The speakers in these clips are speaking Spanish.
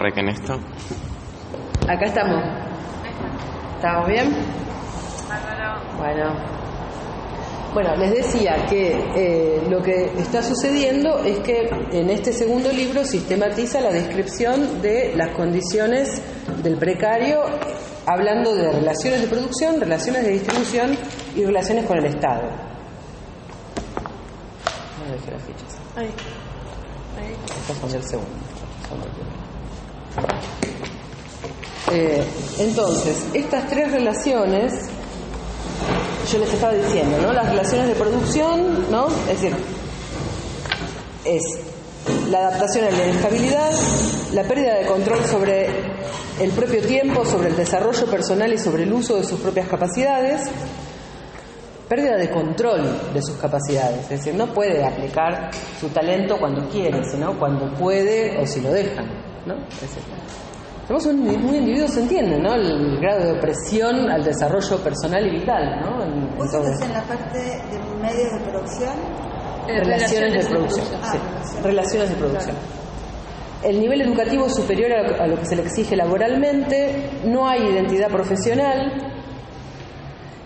Requen esto. Acá estamos. ¿Estamos bien? Bueno, les decía que lo que está sucediendo es que en este segundo libro sistematiza la descripción de las condiciones del precario, hablando de relaciones de producción, relaciones de distribución y relaciones con el Estado. No dejé las fichas. Ahí. Estas son del segundo. Entonces, estas tres relaciones, yo les estaba diciendo, ¿no? Las relaciones de producción, ¿no? Es decir, es la adaptación a la inestabilidad, la pérdida de control sobre el propio tiempo, sobre el desarrollo personal y sobre el uso de sus propias capacidades, pérdida de control de sus capacidades, es decir, no puede aplicar su talento cuando quiere, sino cuando puede o si lo dejan, ¿no? Es decir, somos un individuo, se entiende, ¿no? El grado de opresión al desarrollo personal y vital, ¿no? ¿Vos estás en la parte de medios de producción? Relaciones de producción, sí. Relaciones de producción. El nivel educativo es superior a lo que se le exige laboralmente, no hay identidad profesional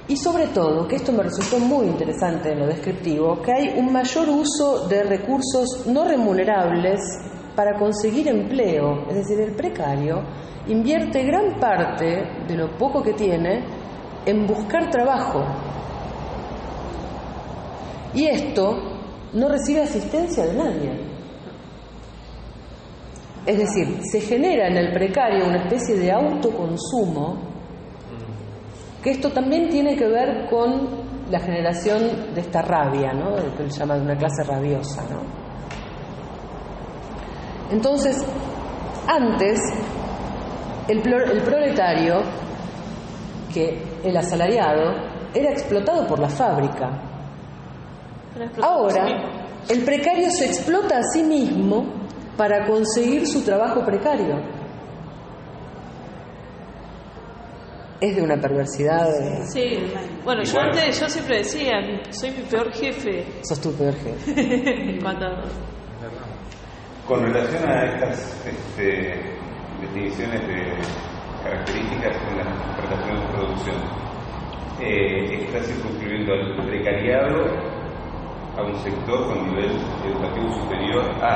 y sobre todo, que esto me resultó muy interesante en lo descriptivo, que hay un mayor uso de recursos no remunerables para conseguir empleo. Es decir, el precario invierte gran parte de lo poco que tiene en buscar trabajo. Y esto no recibe asistencia de nadie. Es decir, se genera en el precario una especie de autoconsumo, que esto también tiene que ver con la generación de esta rabia, ¿no? Lo que él llama de una clase rabiosa, ¿no? Entonces, antes, el proletario, que el asalariado, era explotado por la fábrica. Ahora, el precario se explota a sí mismo para conseguir su trabajo precario. Es de una perversidad. Sí, bueno, yo siempre decía, soy mi peor jefe. Sos tu peor jefe. Con relación a estas definiciones de características en las relaciones de producción, está circunscribiendo al precariado a un sector con nivel educativo superior a,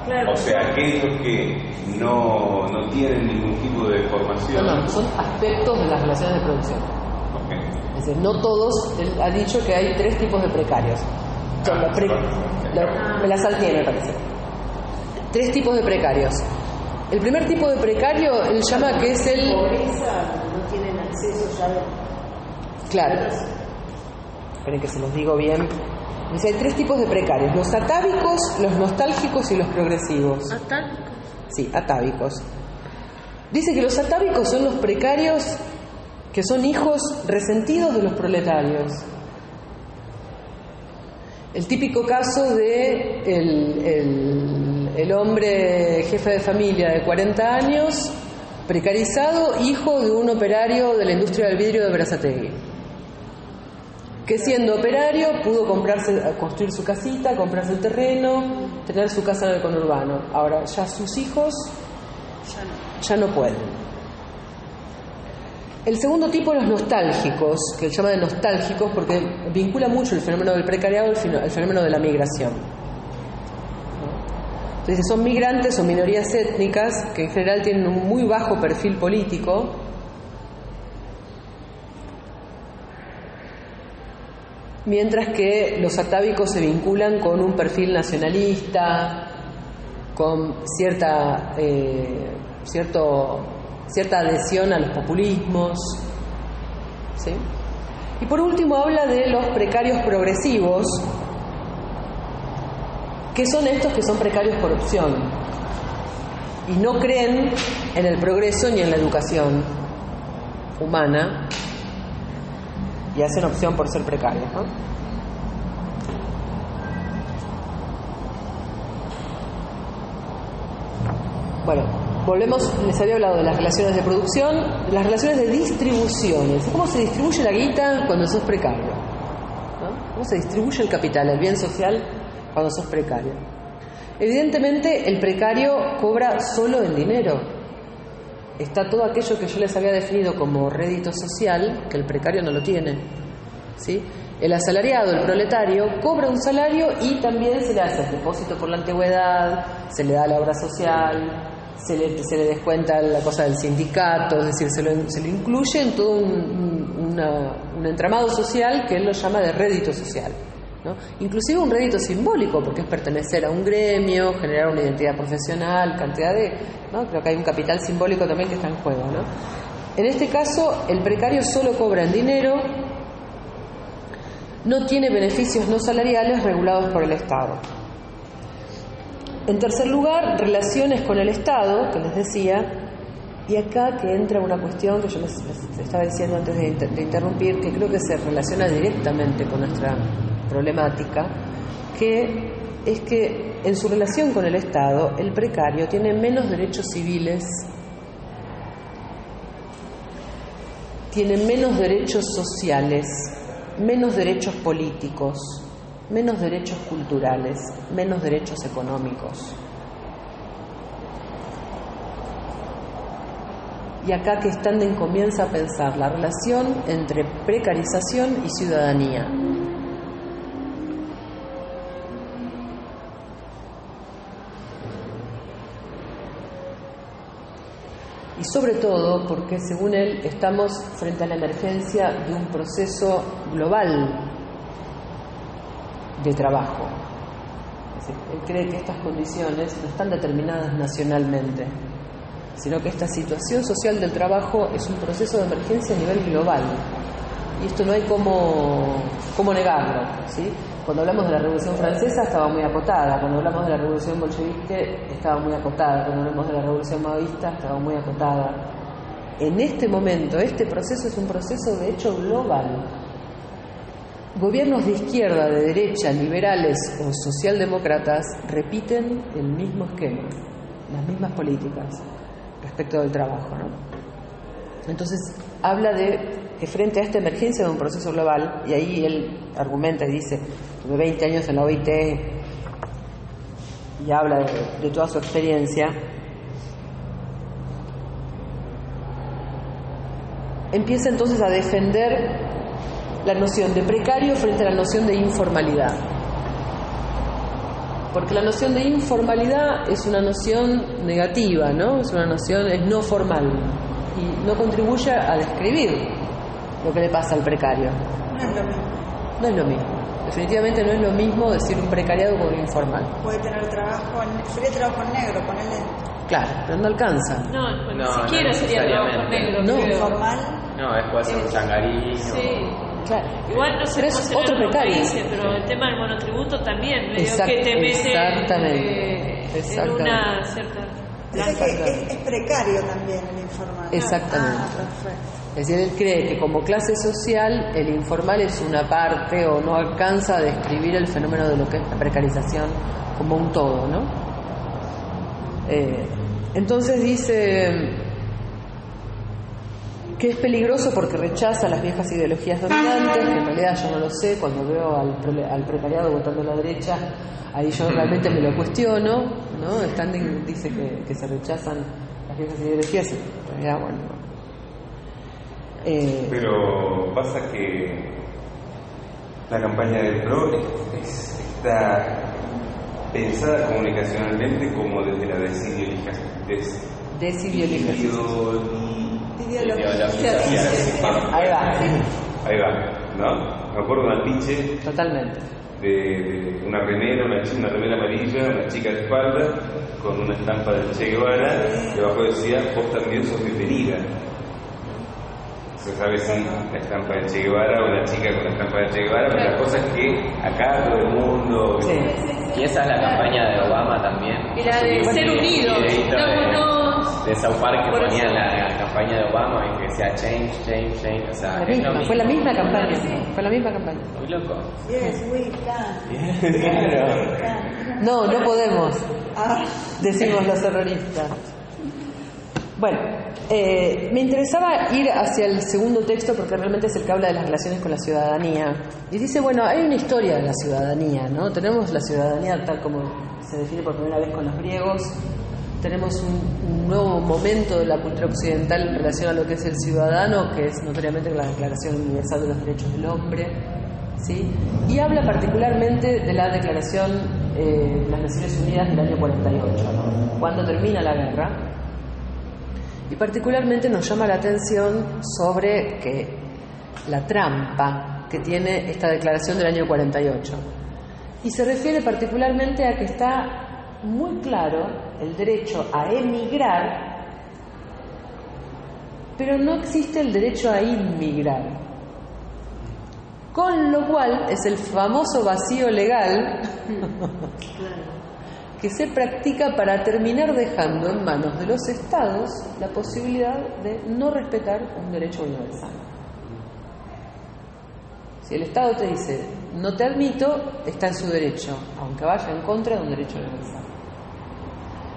claro, o sea, aquellos que no tienen ningún tipo de formación. No, son aspectos de las relaciones de producción. Okay. Es decir, no todos, él ha dicho que hay tres tipos de precarios. Me la salté, me parece. Tres tipos de precarios. El primer tipo de precario, él llama que es el... Pobreza, no tienen acceso ya. Claro. Esperen que se los digo bien. Dice, hay tres tipos de precarios: los atávicos, los nostálgicos y los progresivos. ¿Atávicos? Sí, atávicos. Dice que los atávicos son los precarios que son hijos resentidos de los proletarios. El típico caso de el hombre jefe de familia de 40 años, precarizado, hijo de un operario de la industria del vidrio de Berazategui, que siendo operario pudo construir su casita, comprarse el terreno, tener su casa en el conurbano. Ahora ya sus hijos ya no pueden. El segundo tipo, los nostálgicos, que se llama de nostálgicos porque vincula mucho el fenómeno del precariado al fenómeno de la migración. Entonces son migrantes o minorías étnicas que en general tienen un muy bajo perfil político, mientras que los atávicos se vinculan con un perfil nacionalista, con cierta adhesión a los populismos, ¿sí? Y por último habla de los precarios progresivos, que son estos que son precarios por opción y no creen en el progreso ni en la educación humana y hacen opción por ser precarios, ¿no? Bueno, volvemos, les había hablado de las relaciones de producción, de las relaciones de distribución. ¿Cómo se distribuye la guita cuando sos precario? ¿No? ¿Cómo se distribuye el capital, el bien social, cuando sos precario? Evidentemente, el precario cobra solo en dinero. Está todo aquello que yo les había definido como rédito social, que el precario no lo tiene, ¿sí? El asalariado, el proletario, cobra un salario y también se le hace el depósito por la antigüedad, se le da la obra social, se le descuenta la cosa del sindicato, es decir, se lo incluye en todo un entramado social que él lo llama de rédito social, ¿no? Inclusive un rédito simbólico, porque es pertenecer a un gremio, generar una identidad profesional, cantidad de, ¿no? Creo que hay un capital simbólico también que está en juego, ¿no? En este caso, el precario solo cobra en dinero, no tiene beneficios no salariales regulados por el Estado. En tercer lugar, relaciones con el Estado, que les decía, y acá que entra una cuestión que yo les estaba diciendo antes de interrumpir, que creo que se relaciona directamente con nuestra problemática, que es que en su relación con el Estado, el precario tiene menos derechos civiles, tiene menos derechos sociales, menos derechos políticos, menos derechos culturales, menos derechos económicos. Y acá que Standen comienza a pensar la relación entre precarización y ciudadanía. Y sobre todo porque, según él, estamos frente a la emergencia de un proceso global de trabajo. Es decir, él cree que estas condiciones no están determinadas nacionalmente, sino que esta situación social del trabajo es un proceso de emergencia a nivel global. Y esto no hay cómo negarlo, ¿sí? Cuando hablamos de la Revolución Francesa estaba muy acotada, cuando hablamos de la Revolución Bolchevique estaba muy acotada, cuando hablamos de la Revolución Maoísta estaba muy acotada. En este momento, este proceso es un proceso de hecho global. Gobiernos de izquierda, de derecha, liberales o socialdemócratas repiten el mismo esquema, las mismas políticas respecto del trabajo, ¿no? Entonces, habla de que frente a esta emergencia de un proceso global, y ahí él argumenta y dice, tuve 20 años en la OIT y habla de toda su experiencia, empieza entonces a defender la noción de precario frente a la noción de informalidad. Porque la noción de informalidad es una noción negativa, ¿no? Es una noción, es no formal y no contribuye a describir lo que le pasa al precario. No es lo mismo. No es lo mismo. Definitivamente no es lo mismo decir un precariado con un informal. Puede tener trabajo, sería trabajo en negro, ponele. Claro, pero no alcanza. No, ni No, siquiera no sería trabajo necesariamente. negro. No. creo. Informal. No, es puede ser un changarino. Sí. Claro. Igual no sé Pero cómo es será otro en otros precario. países, pero el tema del monotributo también, medio Exact- que te meten exactamente. en una cierta... Dice que es precario también el informal. Exactamente. Ah, perfecto. Es decir, él cree que como clase social el informal es una parte o no alcanza a describir el fenómeno de lo que es la precarización como un todo, ¿no? Entonces dice que es peligroso porque rechaza las viejas ideologías dominantes, que en realidad yo no lo sé, cuando veo al precariado votando a la derecha, ahí yo realmente me lo cuestiono, ¿no? Standing dice que se rechazan las viejas ideologías, en realidad, bueno. Pero pasa que la campaña del PRO está pensada comunicacionalmente como desde la Ahí va. Ahí va, ¿no? Me acuerdo de un afiche Totalmente. de una remera, una remera amarilla, una chica de espalda con una estampa del Che Guevara, que abajo decía, vos también sos bienvenida. Se sabe si la estampa de Che Guevara o una chica con la estampa de Che Guevara, pero la cosa es que acá todo el mundo... Sí. Y esa es la campaña de Obama también. Y la de ser unidos. De South Park que Por ponía eso. la campaña de Obama y que decía change, change, change. O sea, La es lo misma, mismo. fue la misma campaña. Fue la misma campaña. Muy loco. Yes, we can. Claro. We can. No, no podemos, Ah, decimos los terroristas. Bueno, me interesaba ir hacia el segundo texto porque realmente es el que habla de las relaciones con la ciudadanía. Y dice, bueno, hay una historia de la ciudadanía, ¿no? Tenemos la ciudadanía tal como se define por primera vez con los griegos. Tenemos un nuevo momento de la cultura occidental en relación a lo que es el ciudadano, que es notoriamente la Declaración Universal de los Derechos del Hombre, ¿sí? Y habla particularmente de la Declaración de las Naciones Unidas del año 48, ¿no? Cuando termina la guerra. Y particularmente nos llama la atención sobre que la trampa que tiene esta declaración del año 48. Y se refiere particularmente a que está muy claro el derecho a emigrar, pero no existe el derecho a inmigrar. Con lo cual es el famoso vacío legal que se practica para terminar dejando en manos de los estados la posibilidad de no respetar un derecho universal. Si el Estado te dice, no te admito, está en su derecho, aunque vaya en contra de un derecho universal.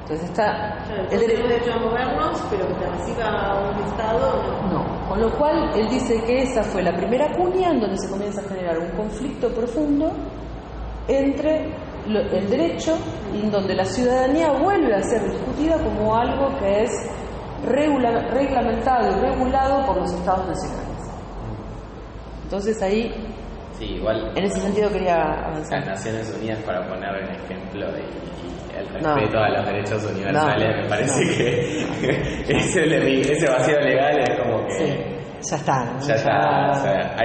Entonces está... Tenemos derecho a movernos, pero que te reciba un Estado, no. Con lo cual, él dice que esa fue la primera cuña en donde se comienza a generar un conflicto profundo entre el derecho y en donde la ciudadanía vuelve a ser discutida como algo que es reglamentado y regulado por los estados nacionales. Entonces ahí, sí, igual, en ese sentido quería avanzar. Las Naciones Unidas, para poner un ejemplo, y el respeto a los derechos universales, me parece que ese vacío legal es como que... Sí, ya está, ¿no? Ya está, o sea,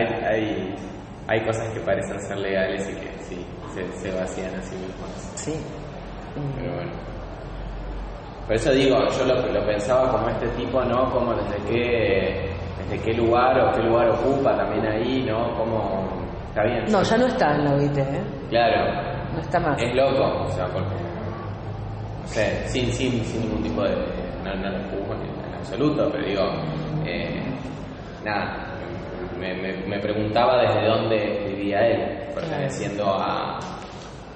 hay cosas que parecen ser legales y que sí, se vacían a sí mismas. Sí. Pero bueno. Por eso digo, yo lo pensaba como este tipo, ¿no? Como desde qué lugar o qué lugar ocupa también ahí, ¿no? Como, está bien. No, ya no está en la OIT, ¿eh? Claro. No está más. Es loco, o sea, porque, no sé, sin ningún tipo de... No lo juzgo en absoluto, pero digo, nada. Me preguntaba desde dónde vivía él, perteneciendo a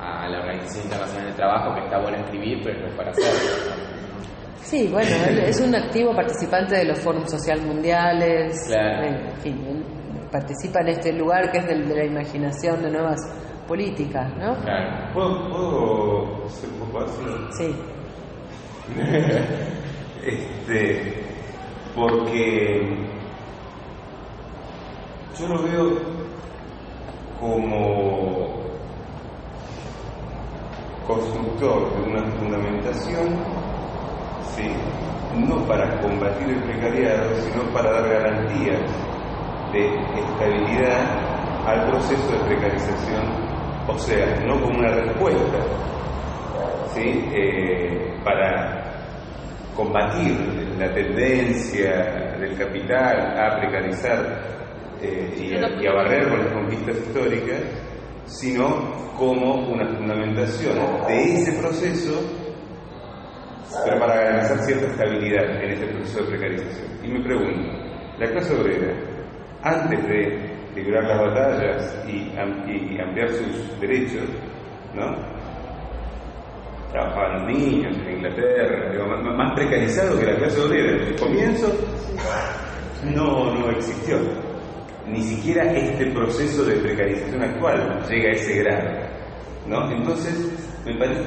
la Organización Internacional del Trabajo, que está bueno escribir, pero no es para hacerlo. Sí, bueno, él es un activo participante de los fórums sociales mundiales, claro. En fin, él participa en este lugar que es de la imaginación de nuevas políticas, ¿no? Claro. ¿Puedo ser un poco así? Sí. Porque yo lo veo como constructor de una fundamentación, ¿sí? No para combatir el precariado, sino para dar garantías de estabilidad al proceso de precarización, o sea, no como una respuesta, ¿sí? Para combatir la tendencia del capital a precarizar y a barrer con las conquistas históricas, sino como una fundamentación de ese proceso, pero para garantizar cierta estabilidad en ese proceso de precarización. Y me pregunto, la clase obrera, antes de librar las batallas y ampliar sus derechos, ¿no? Trabajaban los niños en Inglaterra, digo, más precarizado que la clase obrera. En el comienzo no existió. Ni siquiera este proceso de precarización actual llega a ese grado, ¿no? Entonces, me parece,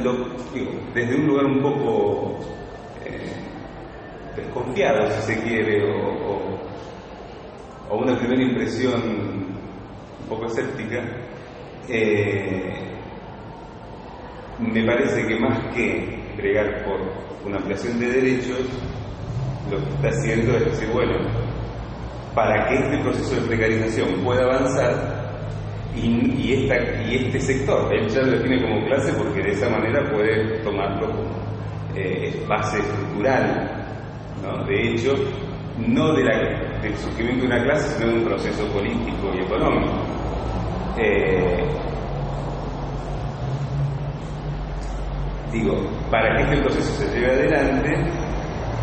desde un lugar un poco desconfiado, si se quiere, o una primera impresión un poco escéptica, me parece que más que bregar por una ampliación de derechos, lo que está haciendo es decir, bueno, para que este proceso de precarización pueda avanzar y este sector, él ya lo define como clase porque de esa manera puede tomarlo como base estructural, ¿no? De hecho, no del surgimiento de una clase, sino de un proceso político y económico. Para que este proceso se lleve adelante,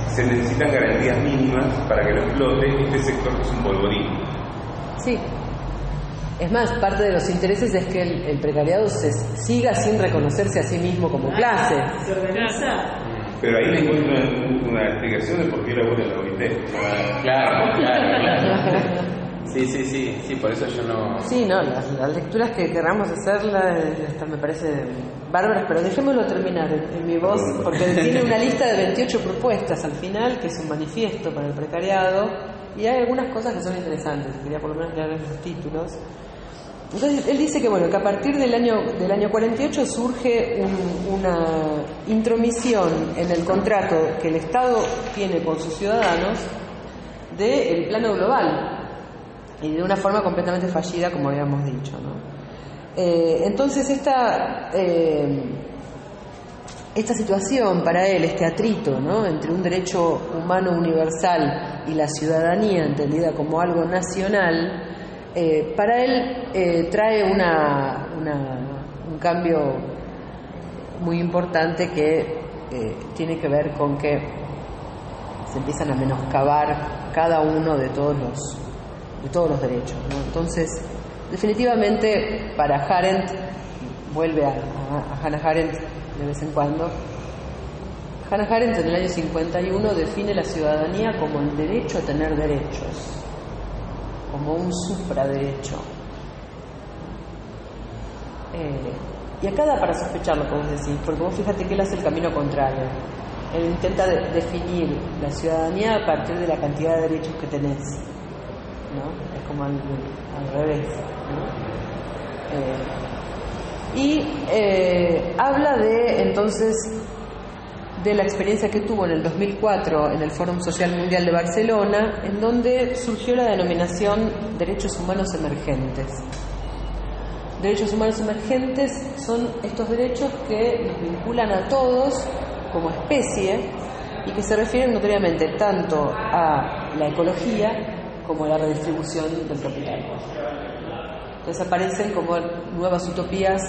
se necesitan garantías mínimas para que lo explote este sector que es un polvorín. Sí. Es más, parte de los intereses es que el precariado se siga sin reconocerse a sí mismo como clase. Se organiza. Pero ahí le encuentro una explicación de por qué labura en la OIT. Claro. Sí, por eso yo no... Sí, no, las lecturas que querramos hacerlas hasta me parece bárbaras, pero dejémoslo terminar en mi voz, porque tiene una lista de 28 propuestas al final, que es un manifiesto para el precariado, y hay algunas cosas que son interesantes, quería por lo menos leer los títulos. Entonces, él dice que, bueno, que a partir del año 48 surge una intromisión en el contrato que el Estado tiene con sus ciudadanos del plano global, y de una forma completamente fallida, como habíamos dicho, ¿no? Entonces esta situación para él, este atrito, ¿no?, entre un derecho humano universal y la ciudadanía entendida como algo nacional, para él trae un cambio muy importante que tiene que ver con que se empiezan a menoscabar cada uno de todos los derechos, ¿no? Entonces, definitivamente, para Arendt, vuelve a Hannah Arendt de vez en cuando, Hannah Arendt en el año 51 define la ciudadanía como el derecho a tener derechos, como un supraderecho. Y acá da para sospechar lo que vos decís, porque vos fíjate que él hace el camino contrario. Él intenta definir la ciudadanía a partir de la cantidad de derechos que tenés, ¿no? Es como al revés, ¿no? Habla entonces de la experiencia que tuvo en el 2004 en el Fórum Social Mundial de Barcelona, en donde surgió la denominación derechos humanos emergentes. Derechos humanos emergentes son estos derechos que nos vinculan a todos como especie y que se refieren notoriamente tanto a la ecología como la redistribución del capital. Entonces aparecen como nuevas utopías,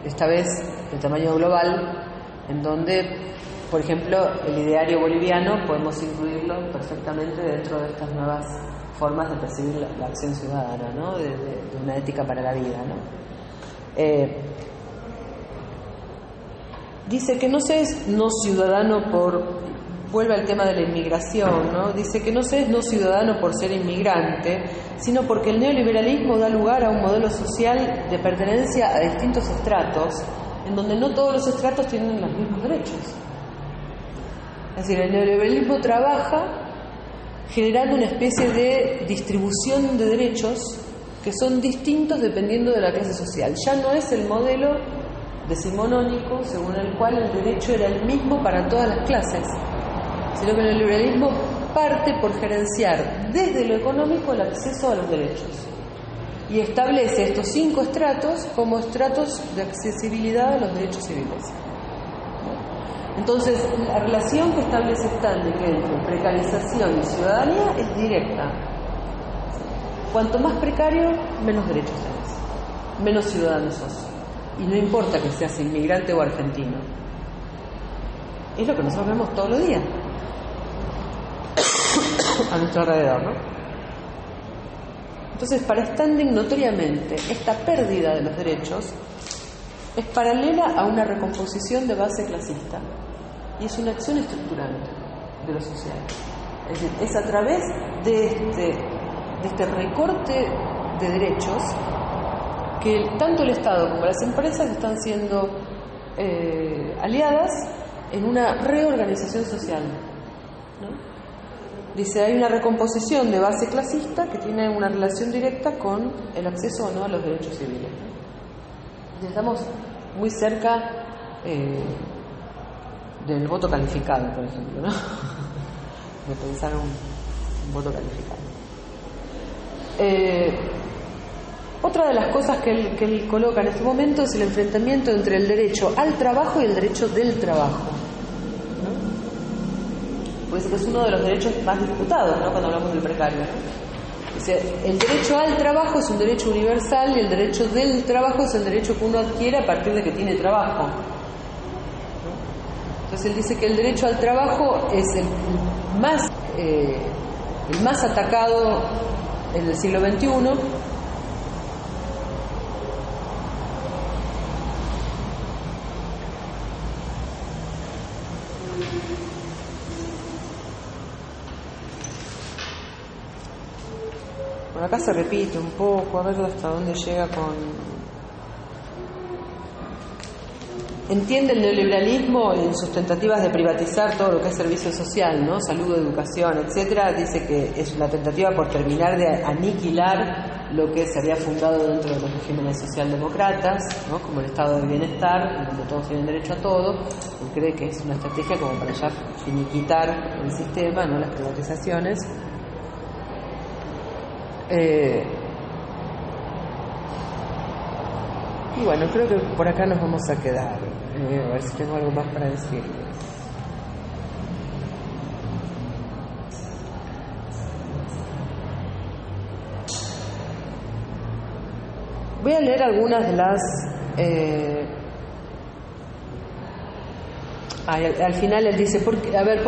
esta vez de tamaño global, en donde, por ejemplo, el ideario boliviano podemos incluirlo perfectamente dentro de estas nuevas formas de percibir la acción ciudadana, ¿no? de una ética para la vida, ¿no? Dice que no se es no ciudadano por... Vuelve al tema de la inmigración, ¿no? Dice que no se es no ciudadano por ser inmigrante, sino porque el neoliberalismo da lugar a un modelo social de pertenencia a distintos estratos, en donde no todos los estratos tienen los mismos derechos. Es decir, el neoliberalismo trabaja generando una especie de distribución de derechos que son distintos dependiendo de la clase social. Ya no es el modelo decimonónico según el cual el derecho era el mismo para todas las clases, sino que el liberalismo parte por gerenciar desde lo económico el acceso a los derechos y establece estos 5 estratos como estratos de accesibilidad a los derechos civiles. Entonces, la relación que establece Standing entre precarización y ciudadanía es directa. Cuanto más precario, menos derechos tenés, menos ciudadano sos. Y no importa que seas inmigrante o argentino. Es lo que nosotros vemos todos los días a nuestro alrededor, ¿no? Entonces, para Standing, notoriamente, esta pérdida de los derechos es paralela a una recomposición de base clasista y es una acción estructurante de lo social. Es decir, es a través de este recorte de derechos que tanto el Estado como las empresas están siendo aliadas en una reorganización social, ¿no? Dice, hay una recomposición de base clasista que tiene una relación directa con el acceso o no a los derechos civiles, ¿no? Estamos muy cerca del voto calificado, por ejemplo, ¿no? De pensar un voto calificado. Otra de las cosas que él coloca en este momento es el enfrentamiento entre el derecho al trabajo y el derecho del trabajo, ¿no? Pues es uno de los derechos más disputados, ¿no?, cuando hablamos del precario, ¿no? Dice, el derecho al trabajo es un derecho universal y el derecho del trabajo es el derecho que uno adquiere a partir de que tiene trabajo, ¿no? Entonces él dice que el derecho al trabajo es el más atacado en el siglo XXI. Bueno, acá se repite un poco, a ver hasta dónde llega con... Entiende el neoliberalismo en sus tentativas de privatizar todo lo que es servicio social, ¿no? Salud, educación, etcétera. Dice que es una tentativa por terminar de aniquilar lo que se había fundado dentro de los regímenes socialdemócratas, ¿no? Como el estado de bienestar, en donde todos tienen derecho a todo. Él cree que es una estrategia como para ya finiquitar el sistema, ¿no? Las privatizaciones. Y bueno, creo que por acá nos vamos a quedar. A ver si tengo algo más para decirles. Voy a leer algunas de las... al final él dice, ¿por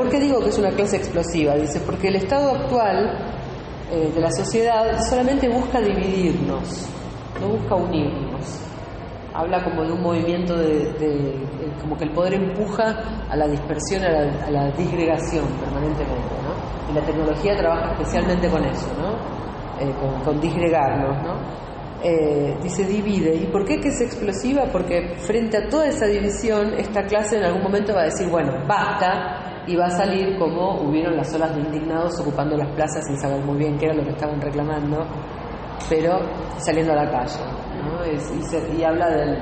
qué digo que es una clase explosiva? Dice, porque el estado actual de la sociedad solamente busca dividirnos, no busca unirnos. Habla como de un movimiento como que el poder empuja a la dispersión, a la disgregación permanentemente, ¿no? Y la tecnología trabaja especialmente con eso, ¿no? Con disgregarnos, ¿no? Dice divide. ¿Y por qué que es explosiva? Porque frente a toda esa división, esta clase en algún momento va a decir, bueno, basta, y va a salir como hubieron las olas de indignados ocupando las plazas sin saber muy bien qué era lo que estaban reclamando, pero saliendo a la calle, ¿no? Y habla de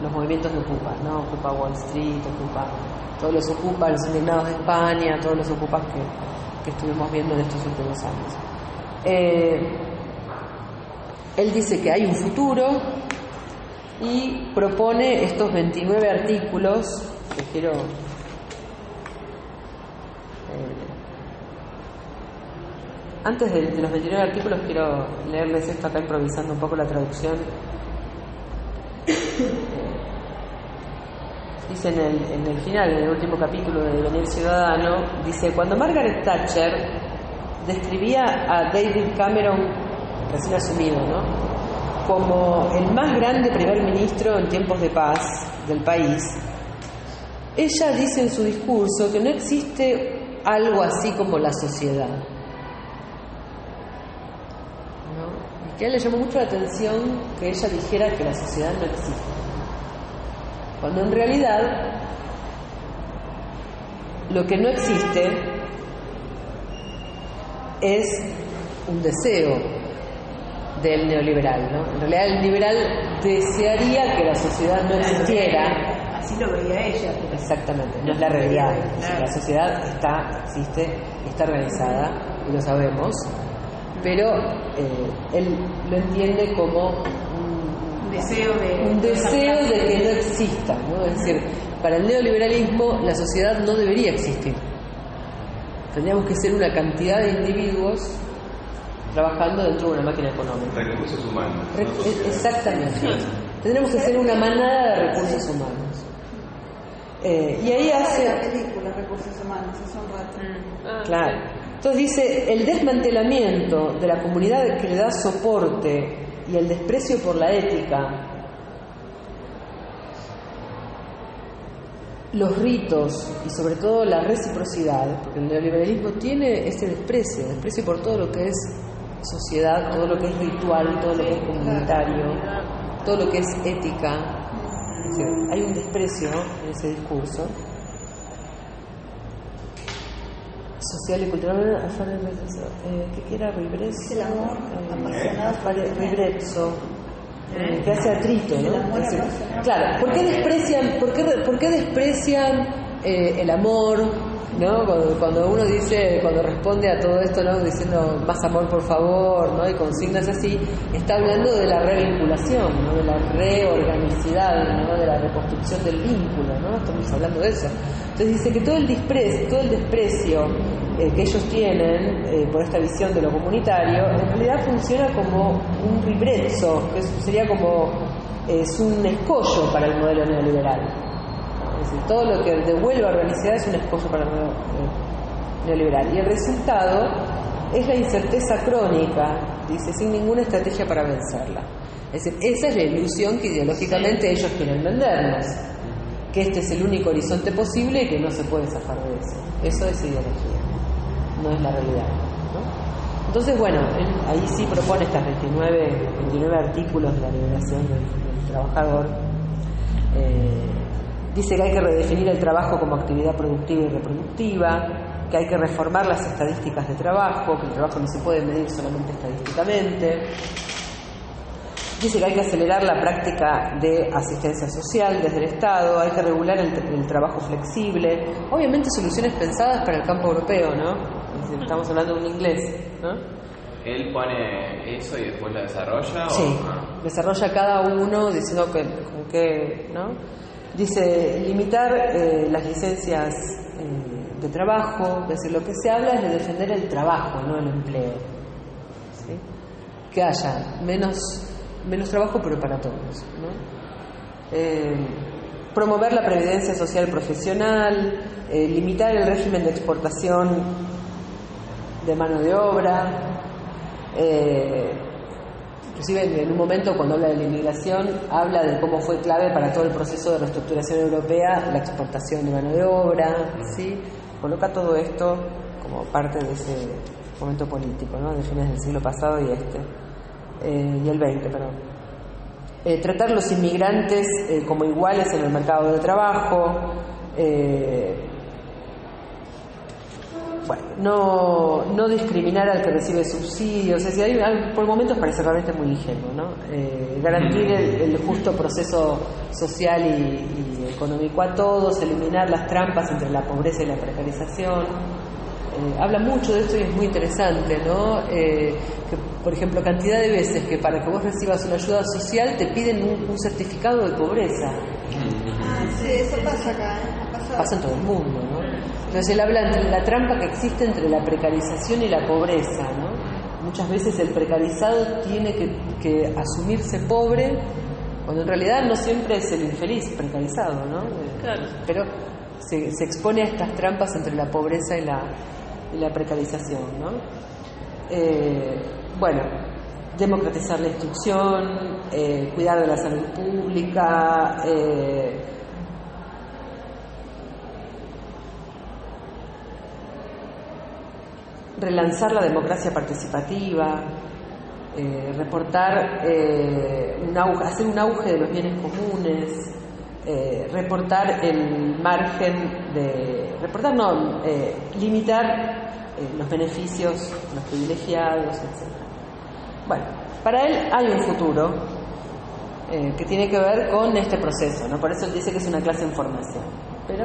los movimientos de Ocupa, ¿no? Ocupa Wall Street, Ocupa todos los Ocupa, los indignados de España, todos los Ocupas que estuvimos viendo en estos últimos años. Él dice que hay un futuro y propone estos 29 artículos que quiero... Antes de los 29 artículos quiero leerles esto acá improvisando un poco la traducción. Dice en el final, en el último capítulo de Devenir Ciudadano, dice, cuando Margaret Thatcher describía a David Cameron, recién asumido, ¿no?, como el más grande primer ministro en tiempos de paz del país, ella dice en su discurso que no existe algo así como la sociedad, ¿no? Y que a él le llamó mucho la atención que ella dijera que la sociedad no existe, cuando en realidad lo que no existe es un deseo del neoliberal, ¿no? En realidad el liberal desearía que la sociedad no existiera. Así lo veía ella. Exactamente, no es la realidad. La sociedad existe, está organizada, y lo sabemos, pero él lo entiende como un deseo de que no exista, ¿no? Es decir, para el neoliberalismo la sociedad no debería existir. Tendríamos que ser una cantidad de individuos trabajando dentro de una máquina económica. Recursos humanos. Exactamente. Tendremos que ser una manada de recursos humanos. Y ahí hace... la película Recursos Humanos, hace un rato. Claro. Entonces dice, el desmantelamiento de la comunidad que le da soporte y el desprecio por la ética, los ritos y sobre todo la reciprocidad, porque el neoliberalismo tiene ese desprecio por todo lo que es sociedad, todo lo que es ritual, todo lo que es comunitario, todo lo que es ética. Es decir, hay un desprecio en ese discurso social y cultural. ¿Qué era Ribrezzo? El amor apasionado. Ribrezzo, que hace atrito, ¿no? Es decir, claro, ¿por qué desprecian el amor, ¿no? Cuando uno dice, cuando responde a todo esto, ¿no?, diciendo más amor por favor, ¿no?, y consignas así, está hablando de la revinculación, ¿no?, de la reorganicidad, ¿no?, de la reconstrucción del vínculo, ¿no? Estamos hablando de eso. Entonces dice que todo el desprecio que ellos tienen por esta visión de lo comunitario, en realidad funciona como un ribrezzo, que sería como es un escollo para el modelo neoliberal. Es decir, todo lo que devuelva organicidad es un escollo para el modelo neoliberal. Y el resultado es la incerteza crónica, dice, sin ninguna estrategia para vencerla. Es decir, esa es la ilusión que ideológicamente ellos quieren vendernos, que este es el único horizonte posible y que no se puede zafar de eso. Eso es ideología, no es la realidad, ¿no? Entonces, bueno, él ahí sí propone estas 29 artículos de la liberación del trabajador. Dice que hay que redefinir el trabajo como actividad productiva y reproductiva, que hay que reformar las estadísticas de trabajo, que el trabajo no se puede medir solamente estadísticamente. Dice que hay que acelerar la práctica de asistencia social desde el Estado, hay que regular el trabajo flexible, obviamente soluciones pensadas para el campo europeo, ¿no? Es decir, estamos hablando de un inglés, ¿no? ¿Él pone eso y después lo desarrolla? Sí, ¿o? desarrolla cada uno diciendo que, ¿no? Dice limitar las licencias de trabajo, es decir, lo que se habla es de defender el trabajo, no el empleo, ¿sí? Que haya menos trabajo, pero para todos, ¿no? Promover la previdencia social profesional, limitar el régimen de exportación de mano de obra. Inclusive en un momento cuando habla de la inmigración habla de cómo fue clave para todo el proceso de reestructuración europea la exportación de mano de obra, ¿sí? Coloca todo esto como parte de ese momento político, ¿no? De fines del siglo pasado y y el 20, perdón. Tratar los inmigrantes como iguales en el mercado de trabajo. Bueno, no discriminar al que recibe subsidios, es decir, por momentos parece realmente muy ingenuo, ¿no? Garantir el justo proceso social y económico a todos, eliminar las trampas entre la pobreza y la precarización. Habla mucho de esto y es muy interesante, ¿no? Que, por ejemplo, cantidad de veces que para que vos recibas una ayuda social te piden un certificado de pobreza. Ah, sí, eso pasa acá, ¿eh? Pasa en todo el mundo, ¿no? Entonces él habla entre la trampa que existe entre la precarización y la pobreza, ¿no? Muchas veces el precarizado tiene que asumirse pobre, cuando en realidad no siempre es el infeliz precarizado, ¿no? Claro. Pero se expone a estas trampas entre la pobreza y la precarización, ¿no? Bueno, democratizar la instrucción, cuidar de la salud pública, relanzar la democracia participativa, reportar hacer un auge de los bienes comunes, limitar los beneficios, los privilegiados, etc. Bueno, para él hay un futuro que tiene que ver con este proceso, ¿no? Por eso él dice que es una clase en formación. Pero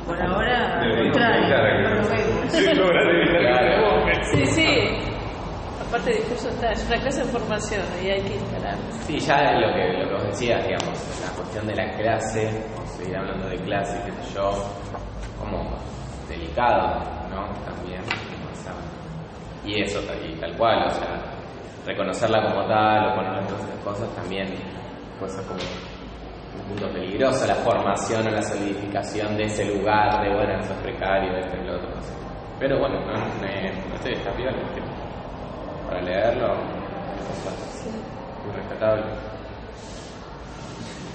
Por ahora, al Deberíamos contrario, evitar no lo vemos. Sí, logran evitar que se equivoquen. Sí, sí. Aparte de discurso está, es una clase de formación y hay que instalar. Sí, ya lo que vos decías, digamos, la cuestión de la clase, vamos a seguir hablando de clase, qué sé yo, como delicado, ¿no? También, o sea, y eso, y tal cual, o sea, reconocerla como tal o poner otras cosas también, cosas como un punto peligroso, la formación o la solidificación de ese lugar de, bueno, eso es precario, esto y lo otro, no sé. Pero bueno, no sé, está bien, para leerlo, cosas muy rescatables.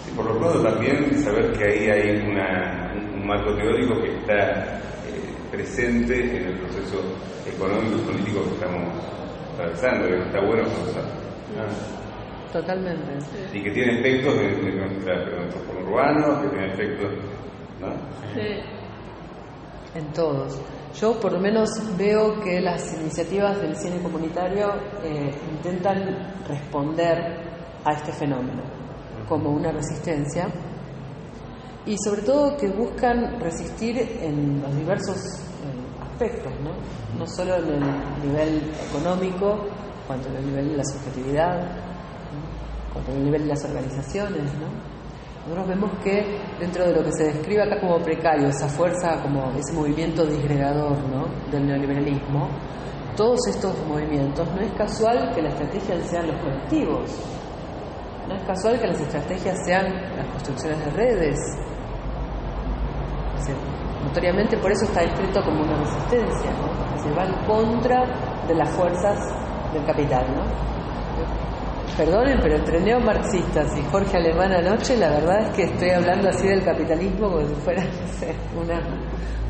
Y por lo pronto también saber que ahí hay un marco teórico que está presente en el proceso económico y político que estamos atravesando, que está bueno conocer. totalmente. Y que tiene efectos de nuestro conurbano, que tiene efectos, ¿no? Sí. En todos. Yo por lo menos veo que las iniciativas del cine comunitario intentan responder a este fenómeno como una resistencia y sobre todo que buscan resistir en los diversos aspectos, ¿no? No solo en el nivel económico, cuanto en el nivel de la subjetividad, ¿no? Cuanto en el nivel de las organizaciones, ¿no? Nosotros vemos que dentro de lo que se describe acá como precario, esa fuerza, como ese movimiento disgregador, ¿no? Del neoliberalismo, todos estos movimientos, no es casual que la estrategia sean los colectivos, no es casual que las estrategias sean las construcciones de redes. O sea, notoriamente por eso está escrito como una resistencia, ¿no? Que se va en contra de las fuerzas del capital, ¿no? Perdonen, pero entre neomarxistas y Jorge Alemán anoche, la verdad es que estoy hablando así del capitalismo como si fuera, no sé,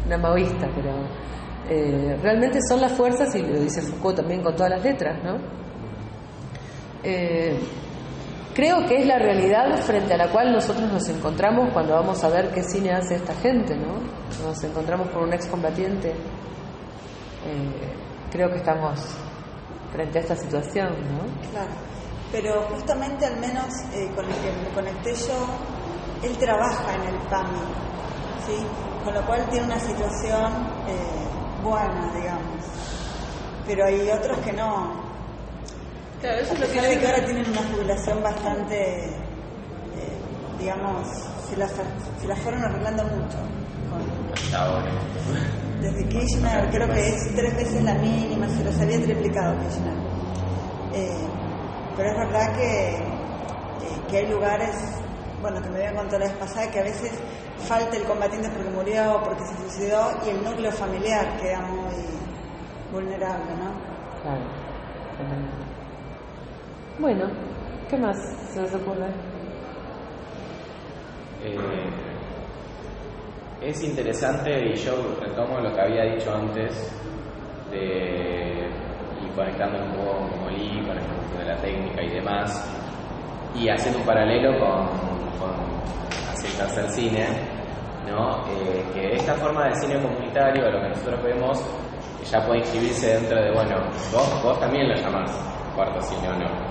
una maoísta, pero realmente son las fuerzas, y lo dice Foucault también con todas las letras, ¿no? Creo que es la realidad frente a la cual nosotros nos encontramos cuando vamos a ver qué cine hace esta gente, ¿no? Nos encontramos con un excombatiente. Creo que estamos frente a esta situación, ¿no? Claro, pero justamente al menos con el que me conecté yo, él trabaja en el PAMI, ¿sí? Con lo cual tiene una situación buena, digamos. Pero hay otros que no. Claro, eso A es lo pesar que de que ahora tienen una jubilación bastante, digamos, se la fueron arreglando mucho. Ahora. Desde Kirchner creo que es 3 veces la mínima, se los había triplicado Kirchner. Pero es verdad que hay lugares, bueno, que me habían contado la vez pasada, que a veces falta el combatiente porque murió o porque se suicidó y el núcleo familiar queda muy vulnerable, ¿no? Claro. Bueno, ¿qué más se les ocurre? Es interesante, y yo retomo lo que había dicho antes, y conectando un poco con Molí, con esta cuestión de la técnica y demás, y haciendo un paralelo con hacia el tercer cine, ¿no? Que esta forma de cine comunitario, de lo que nosotros vemos, ya puede inscribirse dentro de, bueno, vos también lo llamás cuarto cine, ¿o no?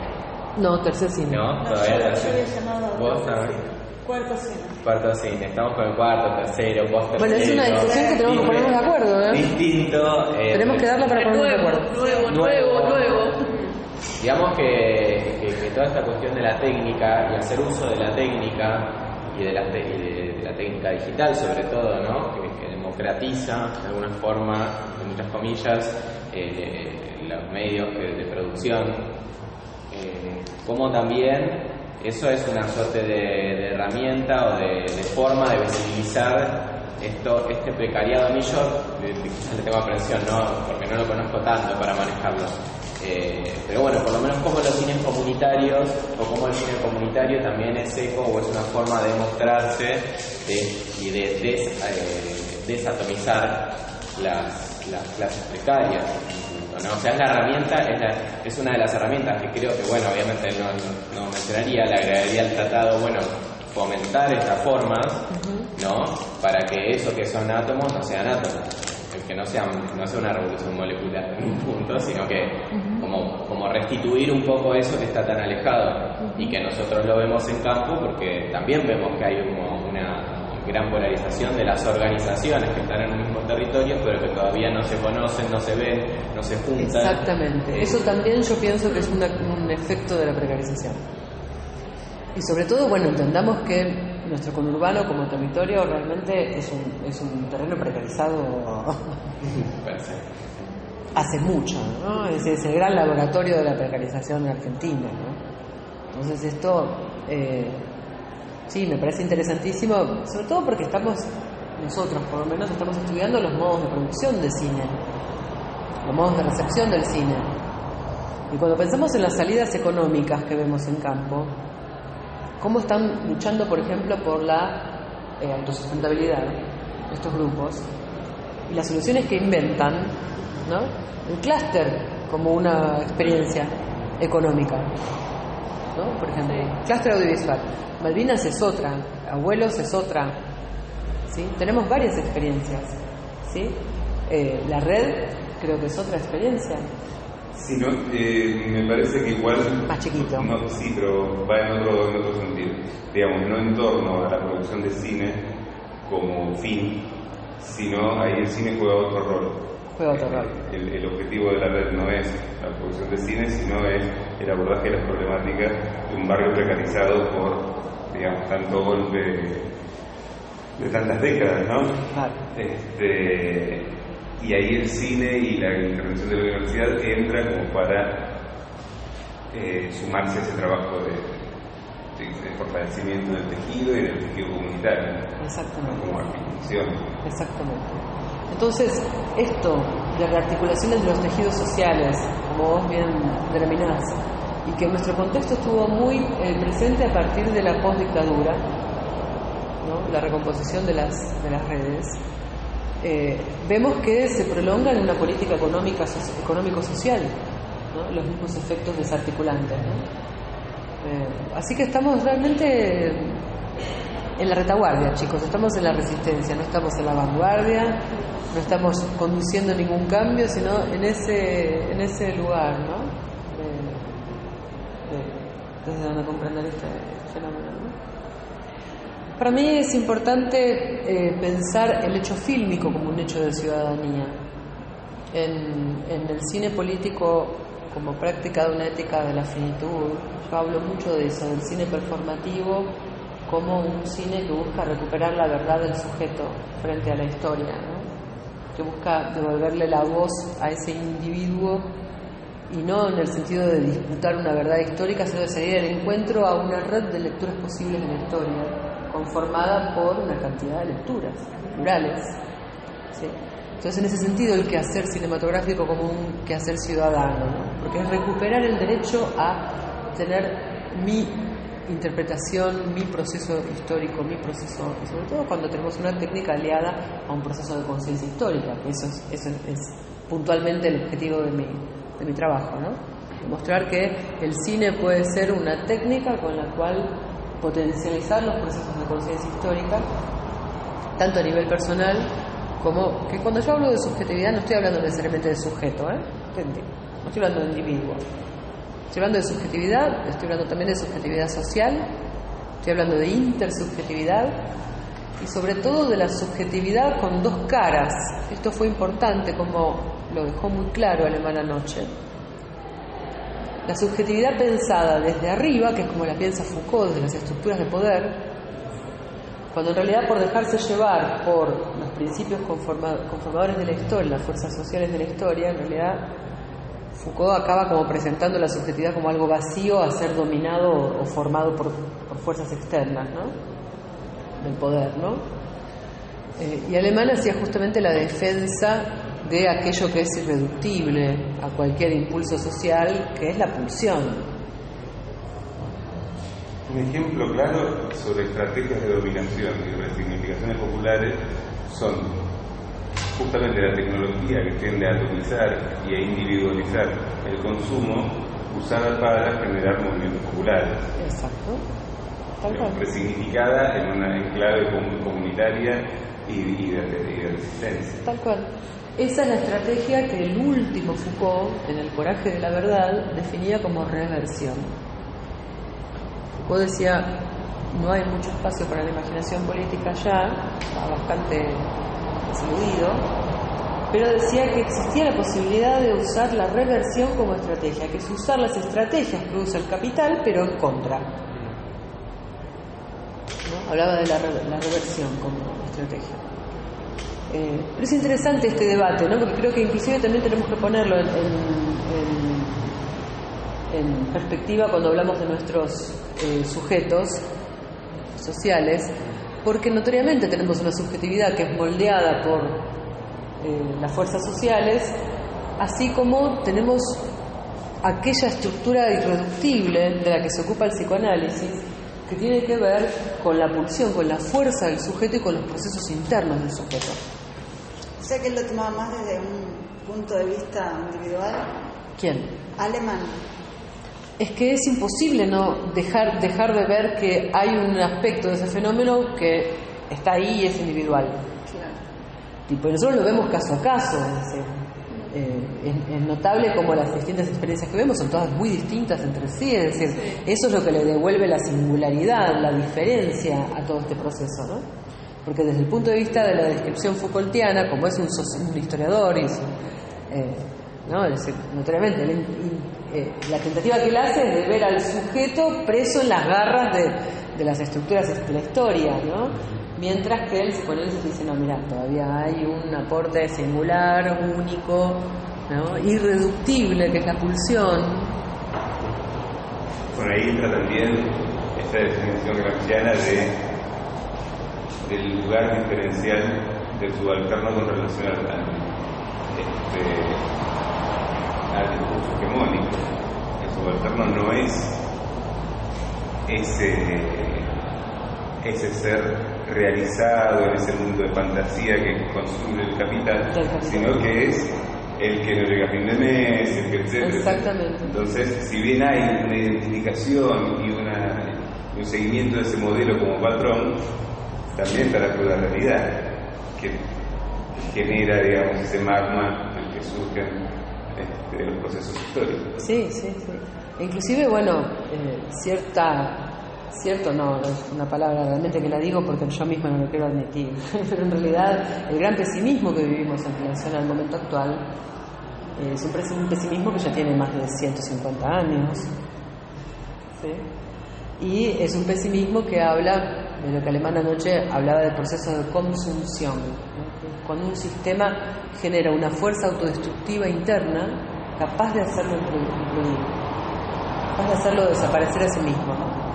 No, tercer cine. ¿No? No, Todavía yo tercer. había llamado ¿Vos también? cuarto cine. Cuarto cine, estamos con el cuarto, tercero, post tercero. Bueno, es una discusión que tenemos que ponernos de acuerdo, ¿eh? Distinto. Tenemos que darla para ponernos de acuerdo. Nuevo. Digamos que toda esta cuestión de la técnica y hacer uso de la técnica y de la técnica digital sobre todo, ¿no? Que democratiza de alguna forma, en muchas comillas, los medios de producción. Como también eso es una suerte de herramienta o de forma de visibilizar este precariado. A mí yo quizás le tengo aprensión, ¿no? Porque no lo conozco tanto para manejarlo. Pero bueno, por lo menos como los cines comunitarios o como el cine comunitario también es eco o es una forma de mostrarse y de desatomizar las clases precarias, ¿no? O sea, es la herramienta, es una de las herramientas que creo que, bueno, obviamente no mencionaría, le agregaría al tratado, bueno, fomentar estas formas, ¿no? Para que eso que son átomos no sean átomos. Que no sea una revolución molecular en un punto, sino que como restituir un poco eso que está tan alejado y que nosotros lo vemos en campo, porque también vemos que hay como una gran polarización de las organizaciones que están en un mismo territorio, pero que todavía no se conocen, no se ven, no se juntan. Exactamente. Eso también yo pienso que es un efecto de la precarización. Y sobre todo, bueno, entendamos que nuestro conurbano como territorio realmente es un terreno precarizado hace mucho, ¿no? Es el gran laboratorio de la precarización en Argentina, ¿no? Entonces esto, sí, me parece interesantísimo, sobre todo porque nosotros por lo menos estamos estudiando los modos de producción de cine, los modos de recepción del cine. Y cuando pensamos en las salidas económicas que vemos en campo, cómo están luchando, por ejemplo, por la autosustentabilidad estos grupos y las soluciones que inventan, ¿no? El clúster como una experiencia económica, ¿no? Por ejemplo, clúster audiovisual. Malvinas es otra, Abuelos es otra, ¿sí? Tenemos varias experiencias, ¿sí? La red creo que es otra experiencia. Sí, no, me parece que igual... Más chiquito. No, sí, pero va en otro sentido. Digamos, no en torno a la producción de cine como fin, sino ahí el cine juega otro rol. Juega otro rol. El objetivo de la red no es la producción de cine, sino es el abordaje de las problemáticas de un barrio precarizado por, digamos, tanto golpe de tantas décadas, ¿no? Claro. Y ahí el cine y la intervención de la universidad entra como para sumarse a ese trabajo de fortalecimiento del tejido y del tejido comunitario. Exactamente. Como articulación. Exactamente. Entonces, esto de rearticulaciones de los tejidos sociales, como vos bien denominás, y que en nuestro contexto estuvo muy presente a partir de la postdictadura, ¿no? La recomposición de las redes, vemos que se prolonga en una política económico-social, ¿no? Los mismos efectos desarticulantes, ¿no? Así que estamos realmente en la retaguardia, chicos, estamos en la resistencia, no estamos en la vanguardia, no estamos conduciendo ningún cambio, sino en ese lugar, ¿no? Desde donde comprender este fenómeno, ¿no? Para mí es importante pensar el hecho fílmico como un hecho de ciudadanía. En el cine político, como práctica de una ética de la finitud, yo hablo mucho de eso, del cine performativo como un cine que busca recuperar la verdad del sujeto frente a la historia, ¿no? Que busca devolverle la voz a ese individuo, y no en el sentido de disputar una verdad histórica, sino de salir al encuentro a una red de lecturas posibles de la historia, conformada por una cantidad de lecturas plurales, ¿sí? Entonces, en ese sentido, el quehacer cinematográfico como un quehacer ciudadano, ¿no? Porque es recuperar el derecho a tener mi interpretación, mi proceso histórico, mi proceso, y sobre todo cuando tenemos una técnica aliada a un proceso de conciencia histórica, que eso es puntualmente el objetivo de mi trabajo, ¿no? Demostrar que el cine puede ser una técnica con la cual potencializar los procesos de conciencia histórica, tanto a nivel personal como que cuando yo hablo de subjetividad no estoy hablando necesariamente de sujeto, no estoy hablando de individuo. Estoy hablando de subjetividad, estoy hablando también de subjetividad social, estoy hablando de intersubjetividad y sobre todo de la subjetividad con dos caras. Esto fue importante, como lo dejó muy claro Alemán anoche. La subjetividad pensada desde arriba, que es como la piensa Foucault, desde las estructuras de poder, cuando en realidad por dejarse llevar por los principios conformadores de la historia, las fuerzas sociales de la historia, en realidad Foucault acaba como presentando la subjetividad como algo vacío a ser dominado o formado por fuerzas externas, ¿no? Del poder, ¿no? Y Alemán hacía justamente la defensa de aquello que es irreductible a cualquier impulso social, que es la pulsión. Un ejemplo claro sobre estrategias de dominación y resignificaciones populares son justamente la tecnología que tiende a atomizar y a individualizar el consumo, usada para generar movimientos populares. Exacto. Tal cual. Resignificada en una enclave comunitaria y de resistencia. Tal cual. Esa es la estrategia que el último Foucault, en El coraje de la verdad, definía como reversión. Foucault decía, no hay mucho espacio para la imaginación política ya, está bastante desiludido, pero decía que existía la posibilidad de usar la reversión como estrategia, que es usar las estrategias que usa el capital, pero en contra. ¿No? Hablaba de la reversión como estrategia. Pero es interesante este debate, ¿no? Porque creo que inclusive también tenemos que ponerlo en perspectiva cuando hablamos de nuestros sujetos sociales, porque notoriamente tenemos una subjetividad que es moldeada por las fuerzas sociales, así como tenemos aquella estructura irreductible de la que se ocupa el psicoanálisis, que tiene que ver con la pulsión, con la fuerza del sujeto y con los procesos internos del sujeto. O sea que él lo tomaba más desde un punto de vista individual. ¿Quién? Alemán. Es que es imposible no dejar de ver que hay un aspecto de ese fenómeno que está ahí y es individual. Claro. Tipo, nosotros lo vemos caso a caso. Es notable como las distintas experiencias que vemos son todas muy distintas entre sí. Es decir, eso es lo que le devuelve la singularidad, la diferencia a todo este proceso, ¿no? Porque desde el punto de vista de la descripción Foucaultiana, como es un historiador, ¿no? Es decir, notoriamente la tentativa que él hace es de ver al sujeto preso en las garras de las estructuras de la historia, ¿no? Mientras que el psicoanálisis dice, no, mira, todavía hay un aporte singular, único, ¿no? Irreductible, que es la pulsión. Por ahí entra también esta definición gramsciana del lugar diferencial del subalterno con relación al discurso hegemónico. El subalterno no es ese ser realizado en ese mundo de fantasía que construye el capital, sino que es el que no llega a fin de mes, el que etcétera. Exactamente. Entonces, si bien hay una identificación y un seguimiento de ese modelo como patrón, también está la cruda realidad que genera, digamos, ese magma del que surgen de los procesos históricos. Sí. Inclusive, bueno, cierto no es una palabra realmente que la digo porque yo misma no lo quiero admitir, pero en realidad el gran pesimismo que vivimos en relación al momento actual es un pesimismo que ya tiene más de 150 años, ¿sí? Y es un pesimismo que habla de lo que Alemán anoche hablaba del proceso de consumción, ¿no? Cuando un sistema genera una fuerza autodestructiva interna capaz de hacerlo implodir, capaz de hacerlo desaparecer a sí mismo, ¿no?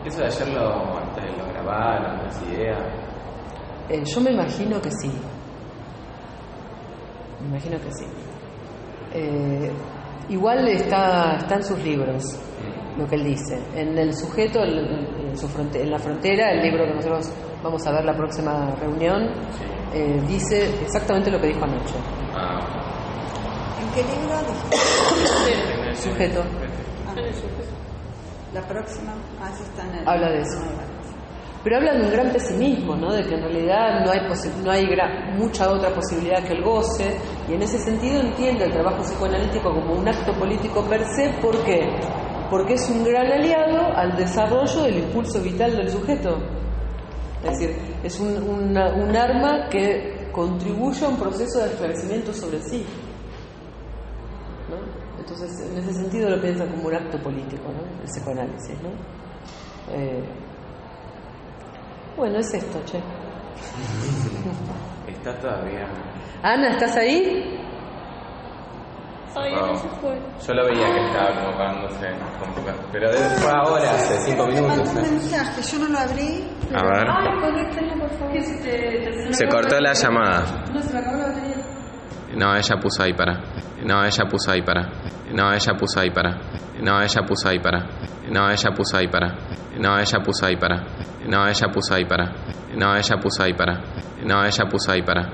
Eso de ayer lo grabaron, las ideas. Yo me imagino que sí. Igual está en sus libros lo que él dice. En el sujeto, en la frontera, el libro que nosotros vamos a ver la próxima reunión, dice exactamente lo que dijo anoche. ¿En qué libro dijiste? Sujeto. La próxima, eso está en el... Habla de eso. Pero habla de un gran pesimismo, ¿no? De que en realidad no hay mucha otra posibilidad que el goce, y en ese sentido entiende el trabajo psicoanalítico como un acto político per se. ¿Por qué? Porque es un gran aliado al desarrollo del impulso vital del sujeto. Es decir, es un arma que contribuye a un proceso de esclarecimiento sobre sí, ¿no? Entonces, en ese sentido lo piensan como un acto político, ¿no? El psicoanálisis, ¿no? Bueno, es esto, che. Está todavía. Ana, ¿estás ahí? Ay, no se fue. Yo lo veía que estaba como apagándose, pero fue ahora, hace 5 minutos. Un mensaje, yo no lo abrí. A ver. Ay, conéctenlo, por favor. Se cortó la llamada. No, se me acabó la batería. No, ella puso ahí para. No, ella puso ahí para. No, ella puso ahí para. No, ella puso ahí para. No, ella puso ahí para. No, ella puso ahí para. No, ella puso ahí para. No, ella puso ahí para. No, ella puso ahí para.